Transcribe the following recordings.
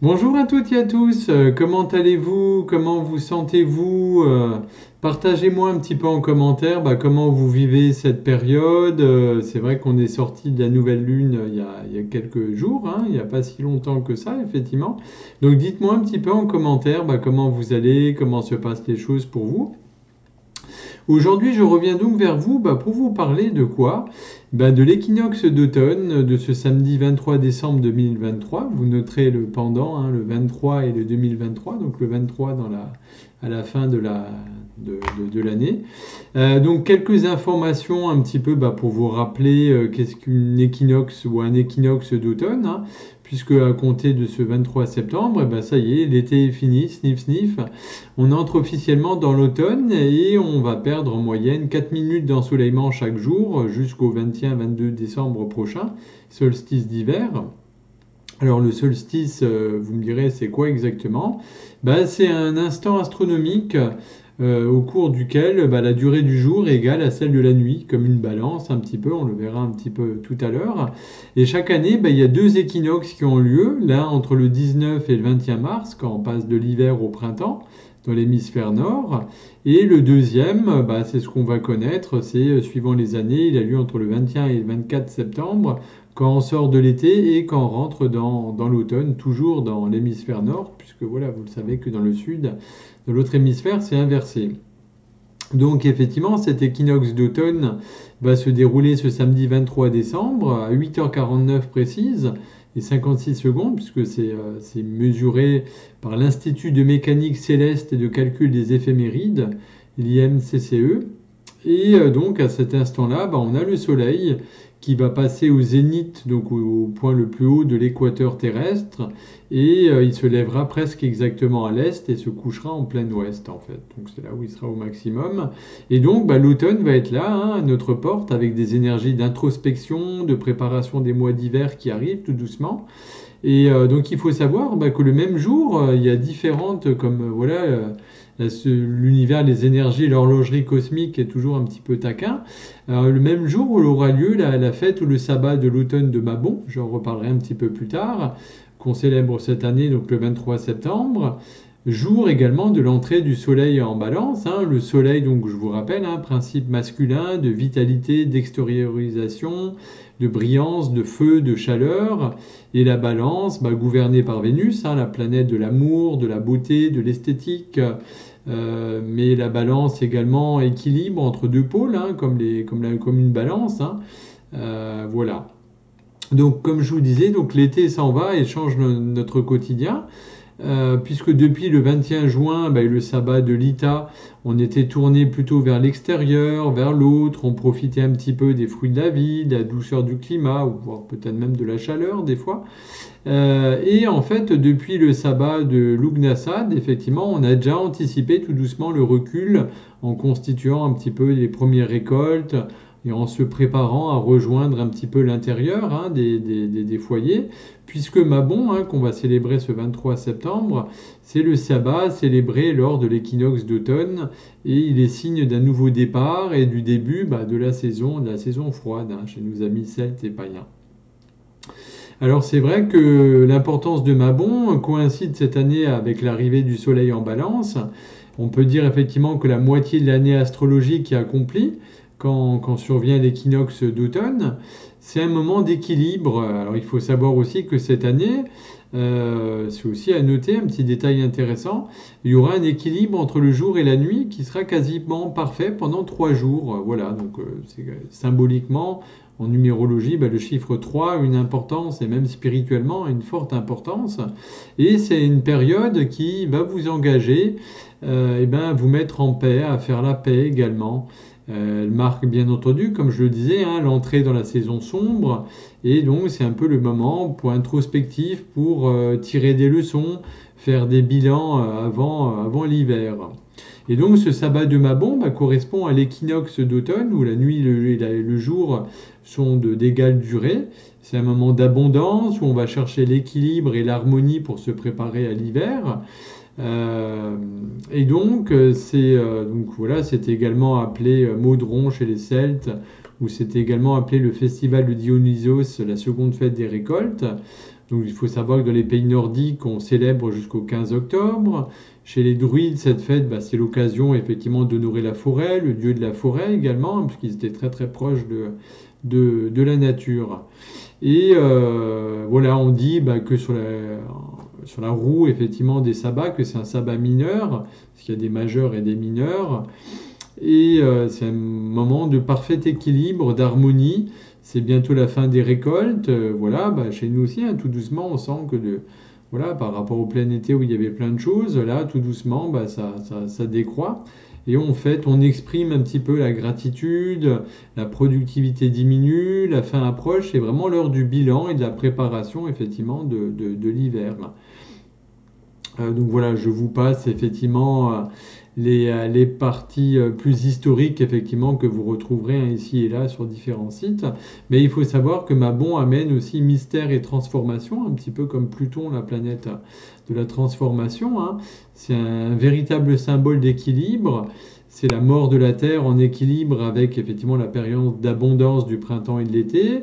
Bonjour à toutes et à tous, comment allez-vous? Comment vous sentez-vous? Partagez-moi un petit peu en commentaire comment vous vivez cette période. C'est vrai qu'on est sorti de la nouvelle lune il y a quelques jours, hein, il n'y a pas si longtemps que ça, effectivement. Donc dites-moi un petit peu en commentaire comment vous allez, comment se passent les choses pour vous. Aujourd'hui, je reviens donc vers vous pour vous parler de quoi? De l'équinoxe d'automne de ce samedi 23 décembre 2023. Vous noterez le pendant, hein, le 23 et le 2023, donc le 23 à la fin de l'année. Donc quelques informations un petit peu pour vous rappeler qu'est-ce qu'une équinoxe ou un équinoxe d'automne, hein, puisque à compter de ce 23 septembre, ça y est, l'été est fini, sniff sniff. On entre officiellement dans l'automne et on va perdre en moyenne 4 minutes d'ensoleillement chaque jour jusqu'au 21-22 décembre prochain, solstice d'hiver. Alors le solstice, vous me direz, c'est quoi exactement? C'est un instant astronomique au cours duquel la durée du jour est égale à celle de la nuit, comme une balance un petit peu, on le verra un petit peu tout à l'heure. Et chaque année, il y a deux équinoxes qui ont lieu, l'un entre le 19 et le 21 mars, quand on passe de l'hiver au printemps, dans l'hémisphère nord. Et le deuxième, c'est ce qu'on va connaître, c'est suivant les années, il a lieu entre le 21 et le 24 septembre, quand on sort de l'été et quand on rentre dans l'automne, toujours dans l'hémisphère nord, puisque voilà, vous le savez que dans le sud, de l'autre hémisphère, c'est inversé. Donc effectivement, cet équinoxe d'automne va se dérouler ce samedi 23 décembre à 8h49 précise et 56 secondes, puisque c'est mesuré par l'Institut de mécanique céleste et de calcul des éphémérides, l'IMCCE. Et donc à cet instant-là, on a le Soleil qui va passer au zénith, donc au point le plus haut de l'équateur terrestre, et il se lèvera presque exactement à l'est et se couchera en plein ouest en fait. Donc c'est là où il sera au maximum. Et donc l'automne va être là, hein, à notre porte, avec des énergies d'introspection, de préparation des mois d'hiver qui arrivent tout doucement. Et donc il faut savoir que le même jour, il y a différentes, comme l'univers, les énergies, l'horlogerie cosmique est toujours un petit peu taquin. Le même jour où aura lieu la fête ou le sabbat de l'automne de Mabon, j'en reparlerai un petit peu plus tard, qu'on célèbre cette année, donc le 23 septembre. Jour également de l'entrée du soleil en balance, hein. Le soleil, donc je vous rappelle, hein, principe masculin de vitalité, d'extériorisation, de brillance, de feu, de chaleur. Et la balance, gouvernée par Vénus, hein, la planète de l'amour, de la beauté, de l'esthétique. Mais la balance également équilibre entre deux pôles, hein, comme une balance, hein. Voilà. Donc comme je vous disais, donc l'été s'en va et change notre quotidien. Puisque depuis le 21 juin et le sabbat de l'Ita, on était tourné plutôt vers l'extérieur, vers l'autre, on profitait un petit peu des fruits de la vie, de la douceur du climat, ou voire peut-être même de la chaleur des fois. Et en fait, depuis le sabbat de Lugnasad, effectivement, on a déjà anticipé tout doucement le recul en constituant un petit peu les premières récoltes et en se préparant à rejoindre un petit peu l'intérieur, hein, des foyers, puisque Mabon, hein, qu'on va célébrer ce 23 septembre, c'est le sabbat célébré lors de l'équinoxe d'automne et il est signe d'un nouveau départ et du début de la saison froide, hein, chez nos amis celtes et païens. Alors c'est vrai que l'importance de Mabon coïncide cette année avec l'arrivée du Soleil en Balance. On peut dire effectivement que la moitié de l'année astrologique est accomplie quand survient l'équinoxe d'automne. C'est un moment d'équilibre. Alors il faut savoir aussi que cette année, c'est aussi à noter un petit détail intéressant, il y aura un équilibre entre le jour et la nuit qui sera quasiment parfait pendant 3 jours. Voilà, donc c'est symboliquement, en numérologie, le chiffre 3 a une importance, et même spirituellement, une forte importance. Et c'est une période qui va vous engager, à vous mettre en paix, à faire la paix également. Elle marque bien entendu, comme je le disais, hein, l'entrée dans la saison sombre. Et donc c'est un peu le moment pour introspectif, pour tirer des leçons, faire des bilans avant l'hiver. Et donc ce sabbat de Mabon correspond à l'équinoxe d'automne où la nuit et le jour sont d'égale durée. C'est un moment d'abondance où on va chercher l'équilibre et l'harmonie pour se préparer à l'hiver. Et donc c'est également appelé Maudron chez les Celtes, ou c'est également appelé le festival de Dionysos, la seconde fête des récoltes. Donc il faut savoir que dans les pays nordiques, on célèbre jusqu'au 15 octobre. Chez les druides, cette fête, c'est l'occasion effectivement d'honorer la forêt, le dieu de la forêt également, hein, puisqu'ils étaient très très proches de la nature. Et voilà, on dit que sur la roue effectivement des sabbats, que c'est un sabbat mineur, parce qu'il y a des majeurs et des mineurs. Et c'est un moment de parfait équilibre, d'harmonie. C'est bientôt la fin des récoltes. Voilà, chez nous aussi, hein, tout doucement, on sent que voilà, par rapport au plein été où il y avait plein de choses, là, tout doucement, ça décroît. Et on exprime un petit peu la gratitude, la productivité diminue, la fin approche. C'est vraiment l'heure du bilan et de la préparation, effectivement, de l'hiver. Donc voilà, je vous passe effectivement les parties plus historiques effectivement que vous retrouverez ici et là sur différents sites. Mais il faut savoir que Mabon amène aussi mystère et transformation, un petit peu comme Pluton, la planète de la transformation, hein. C'est un véritable symbole d'équilibre. C'est la mort de la Terre en équilibre avec effectivement la période d'abondance du printemps et de l'été.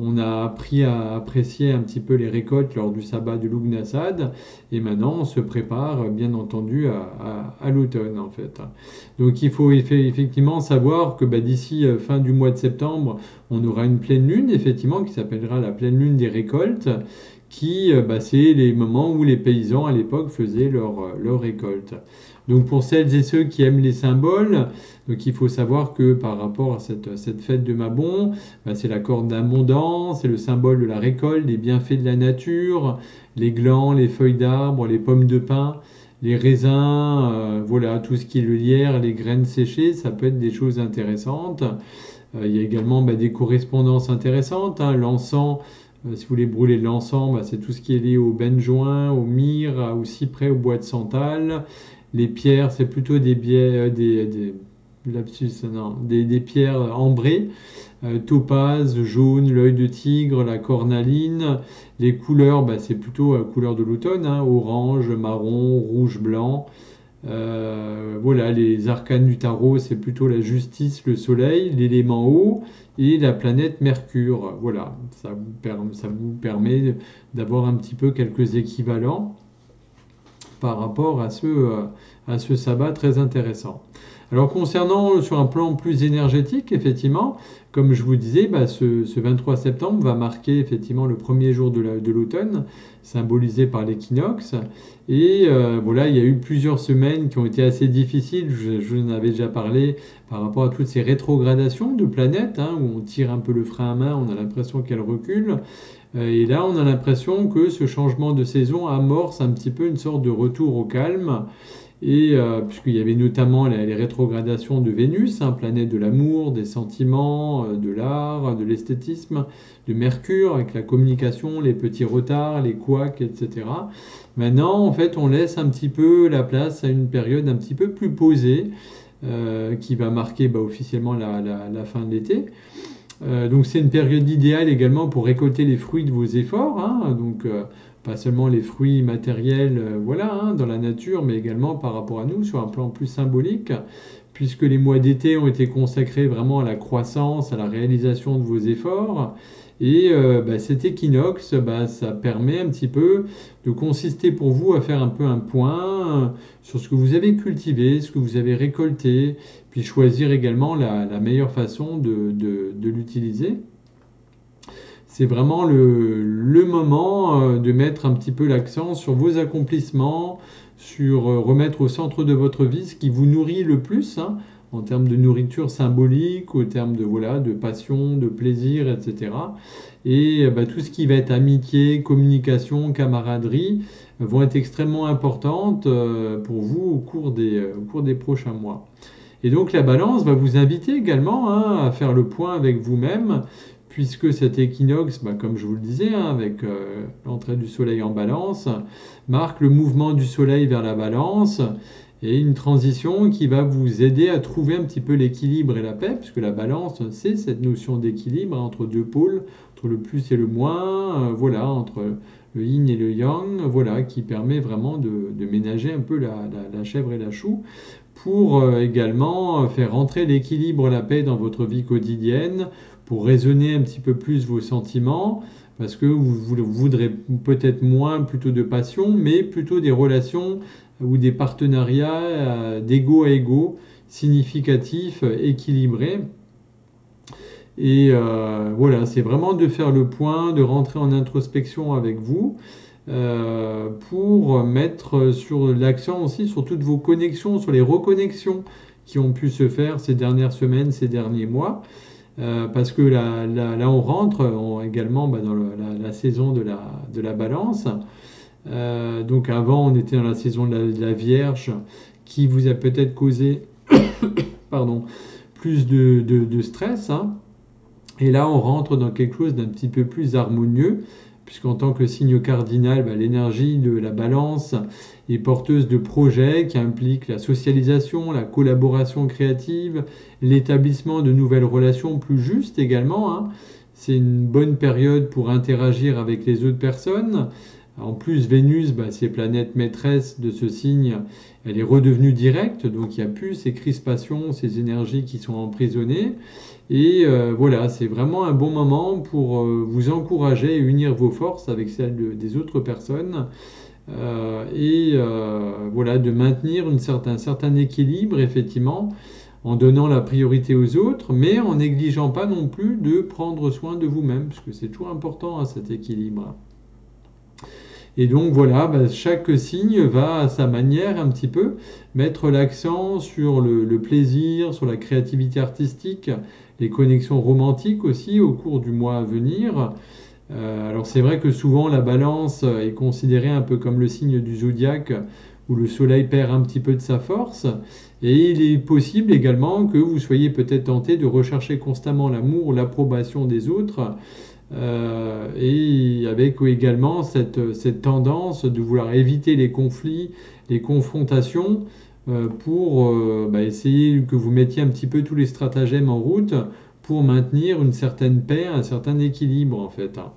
On a appris à apprécier un petit peu les récoltes lors du sabbat de Lughnasadh et maintenant on se prépare bien entendu à l'automne en fait. Donc il faut effectivement savoir que d'ici fin du mois de septembre, on aura une pleine lune effectivement qui s'appellera la pleine lune des récoltes qui c'est les moments où les paysans à l'époque faisaient leur récolte. Donc pour celles et ceux qui aiment les symboles, donc il faut savoir que par rapport à cette fête de Mabon, c'est la corde d'abondance, c'est le symbole de la récolte, des bienfaits de la nature, les glands, les feuilles d'arbres, les pommes de pin, les raisins, voilà, tout ce qui est le lierre, les graines séchées, ça peut être des choses intéressantes. Il y a également des correspondances intéressantes, hein, l'encens. Si vous voulez brûler de l'encens, c'est tout ce qui est lié au benjoin, au myrrhe, au cyprès, au bois de santal. Les pierres, c'est plutôt des pierres ambrées, topaz, jaune, l'œil de tigre, la cornaline. Les couleurs, c'est plutôt couleur de l'automne, hein, orange, marron, rouge, blanc. Voilà, les arcanes du tarot, c'est plutôt la justice, le soleil, l'élément eau et la planète Mercure. Voilà, ça vous permet d'avoir un petit peu quelques équivalents par rapport à ce sabbat très intéressant. Alors concernant sur un plan plus énergétique, effectivement, comme je vous disais, ce 23 septembre va marquer effectivement le premier jour de l'automne, symbolisé par l'équinoxe. Et voilà, il y a eu plusieurs semaines qui ont été assez difficiles, je vous en avais déjà parlé, par rapport à toutes ces rétrogradations de planètes, hein, où on tire un peu le frein à main, on a l'impression qu'elles reculent. Et là, on a l'impression que ce changement de saison amorce un petit peu une sorte de retour au calme. Et puisqu'il y avait notamment les rétrogradations de Vénus, hein, planète de l'amour, des sentiments, de l'art, de l'esthétisme, de Mercure, avec la communication, les petits retards, les couacs, etc. Maintenant, en fait, on laisse un petit peu la place à une période un petit peu plus posée, qui va marquer officiellement la fin de l'été. Donc c'est une période idéale également pour récolter les fruits de vos efforts, hein, donc pas seulement les fruits matériels voilà, hein, dans la nature, mais également par rapport à nous sur un plan plus symbolique, puisque les mois d'été ont été consacrés vraiment à la croissance, à la réalisation de vos efforts. Et cet équinoxe, ça permet un petit peu de consister pour vous à faire un peu un point sur ce que vous avez cultivé, ce que vous avez récolté, puis choisir également la meilleure façon de l'utiliser. C'est vraiment le moment de mettre un petit peu l'accent sur vos accomplissements, sur remettre au centre de votre vie ce qui vous nourrit le plus, hein, en termes de nourriture symbolique, en termes de passion, de plaisir, etc. Et tout ce qui va être amitié, communication, camaraderie vont être extrêmement importantes pour vous au cours des prochains mois. Et donc la balance va vous inviter également, hein, à faire le point avec vous-même, puisque cet équinoxe, comme je vous le disais, hein, avec l'entrée du soleil en balance, marque le mouvement du soleil vers la balance, et une transition qui va vous aider à trouver un petit peu l'équilibre et la paix, puisque la balance, c'est cette notion d'équilibre entre deux pôles, entre le plus et le moins, voilà, entre le yin et le yang, voilà, qui permet vraiment de ménager un peu la chèvre et la choux, pour également faire rentrer l'équilibre et la paix dans votre vie quotidienne, pour raisonner un petit peu plus vos sentiments, parce que vous voudrez peut-être moins plutôt de passion, mais plutôt des relations ou des partenariats d'égo à égo, significatifs, équilibrés. Et voilà, c'est vraiment de faire le point, de rentrer en introspection avec vous pour mettre sur l'accent aussi sur toutes vos connexions, sur les reconnexions qui ont pu se faire ces dernières semaines, ces derniers mois. Parce que là on rentre également dans la saison de la balance. Donc avant, on était dans la saison de la Vierge qui vous a peut-être causé pardon, plus de stress, hein. Et là, on rentre dans quelque chose d'un petit peu plus harmonieux, puisqu'en tant que signe cardinal, l'énergie de la balance est porteuse de projets qui impliquent la socialisation, la collaboration créative, l'établissement de nouvelles relations plus justes également, hein. C'est une bonne période pour interagir avec les autres personnes. En plus, Vénus, c'est planète maîtresse de ce signe, elle est redevenue directe, donc il n'y a plus ces crispations, ces énergies qui sont emprisonnées. Et voilà, c'est vraiment un bon moment pour vous encourager et unir vos forces avec celles des autres personnes. Voilà, de maintenir un certain équilibre, effectivement, en donnant la priorité aux autres, mais en négligeant pas non plus de prendre soin de vous-même, parce que c'est toujours important, hein, cet équilibre. Et donc voilà, chaque signe va à sa manière un petit peu mettre l'accent sur le plaisir, sur la créativité artistique, les connexions romantiques aussi au cours du mois à venir. Alors c'est vrai que souvent la balance est considérée un peu comme le signe du zodiaque où le soleil perd un petit peu de sa force. Et il est possible également que vous soyez peut-être tenté de rechercher constamment l'amour ou l'approbation des autres. Et avec également cette tendance de vouloir éviter les conflits, les confrontations, pour essayer que vous mettiez un petit peu tous les stratagèmes en route pour maintenir une certaine paix, un certain équilibre en fait, hein.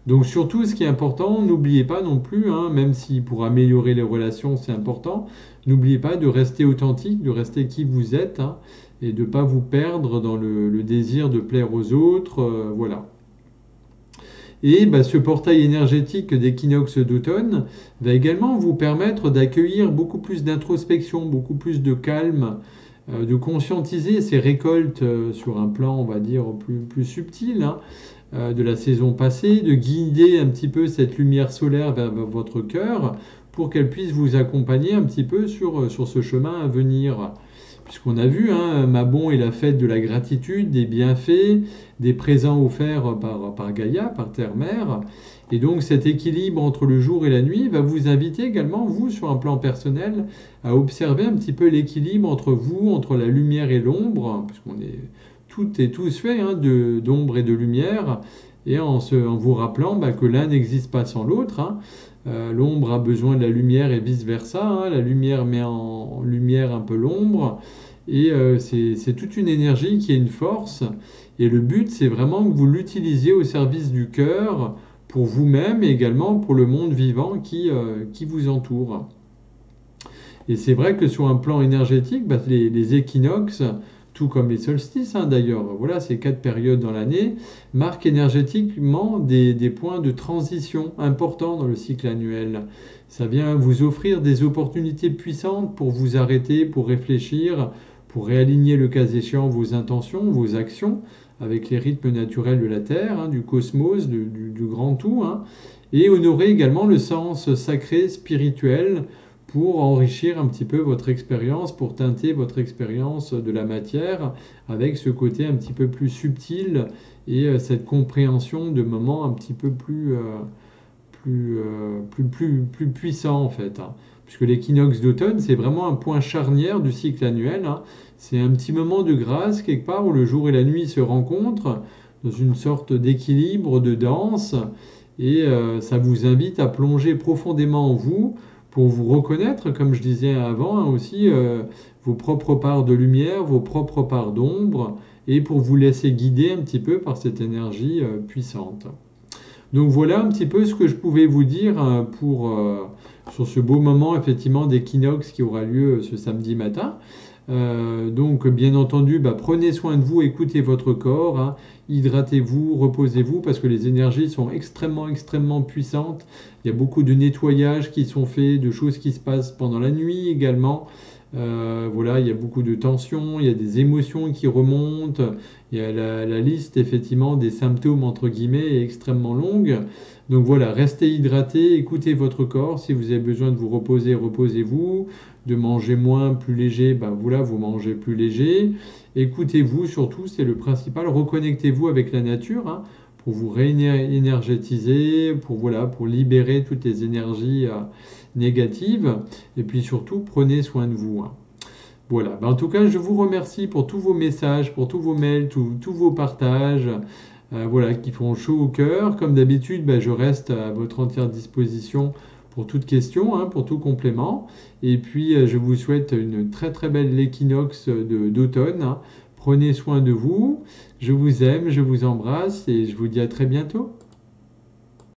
Donc surtout, ce qui est important, n'oubliez pas non plus, hein, même si pour améliorer les relations c'est important, n'oubliez pas de rester authentique, de rester qui vous êtes, hein, et de ne pas vous perdre dans le désir de plaire aux autres, voilà. Et ce portail énergétique d'équinoxe d'automne va également vous permettre d'accueillir beaucoup plus d'introspection, beaucoup plus de calme, de conscientiser ces récoltes sur un plan, on va dire, plus subtil, hein, de la saison passée, de guider un petit peu cette lumière solaire vers votre cœur pour qu'elle puisse vous accompagner un petit peu sur ce chemin à venir. Puisqu'on a vu, hein, Mabon est la fête de la gratitude, des bienfaits, des présents offerts par Gaïa, par Terre-Mère. Et donc cet équilibre entre le jour et la nuit va vous inviter également, vous, sur un plan personnel, à observer un petit peu l'équilibre entre vous, entre la lumière et l'ombre, puisqu'on est tous fait, hein, d'ombre et de lumière, et en vous rappelant que l'un n'existe pas sans l'autre, hein. L'ombre a besoin de la lumière et vice-versa, hein. La lumière met en lumière un peu l'ombre, et c'est toute une énergie qui est une force, et le but c'est vraiment que vous l'utilisiez au service du cœur, pour vous-même et également pour le monde vivant qui vous entoure. Et c'est vrai que sur un plan énergétique, les équinoxes, tout comme les solstices, hein, d'ailleurs, voilà, ces 4 périodes dans l'année, marquent énergétiquement des points de transition importants dans le cycle annuel. Ça vient vous offrir des opportunités puissantes pour vous arrêter, pour réfléchir, pour réaligner le cas échéant vos intentions, vos actions, avec les rythmes naturels de la Terre, hein, du cosmos, du grand tout, hein, et honorer également le sens sacré, spirituel, pour enrichir un petit peu votre expérience, pour teinter votre expérience de la matière avec ce côté un petit peu plus subtil et cette compréhension de moments un petit peu plus puissants en fait, hein. Puisque l'équinoxe d'automne, c'est vraiment un point charnière du cycle annuel, hein. C'est un petit moment de grâce quelque part où le jour et la nuit se rencontrent dans une sorte d'équilibre, de danse, et ça vous invite à plonger profondément en vous, pour vous reconnaître, comme je disais avant, hein, aussi vos propres parts de lumière, vos propres parts d'ombre, et pour vous laisser guider un petit peu par cette énergie puissante. Donc voilà un petit peu ce que je pouvais vous dire sur ce beau moment effectivement d'équinoxe qui aura lieu ce samedi matin. Donc, bien entendu, prenez soin de vous, écoutez votre corps, hein, hydratez-vous, reposez-vous, parce que les énergies sont extrêmement, extrêmement puissantes. Il y a beaucoup de nettoyages qui sont faits, de choses qui se passent pendant la nuit également. Voilà, il y a beaucoup de tensions, il y a des émotions qui remontent. Il y a la liste, effectivement, des symptômes, entre guillemets, est extrêmement longue. Donc voilà, restez hydraté, écoutez votre corps. Si vous avez besoin de vous reposer, reposez-vous. De manger moins, plus léger, voilà, vous mangez plus léger. Écoutez-vous surtout, c'est le principal. Reconnectez-vous avec la nature, hein, pour vous réénergétiser, voilà, pour libérer toutes les énergies négatives. Et puis surtout, prenez soin de vous, hein. Voilà. En tout cas, je vous remercie pour tous vos messages, pour tous vos mails, tous vos partages, voilà, qui font chaud au cœur. Comme d'habitude, je reste à votre entière disposition pour toute question, hein, pour tout complément. Et puis, je vous souhaite une très très belle équinoxe d'automne, hein. Prenez soin de vous. Je vous aime, je vous embrasse et je vous dis à très bientôt.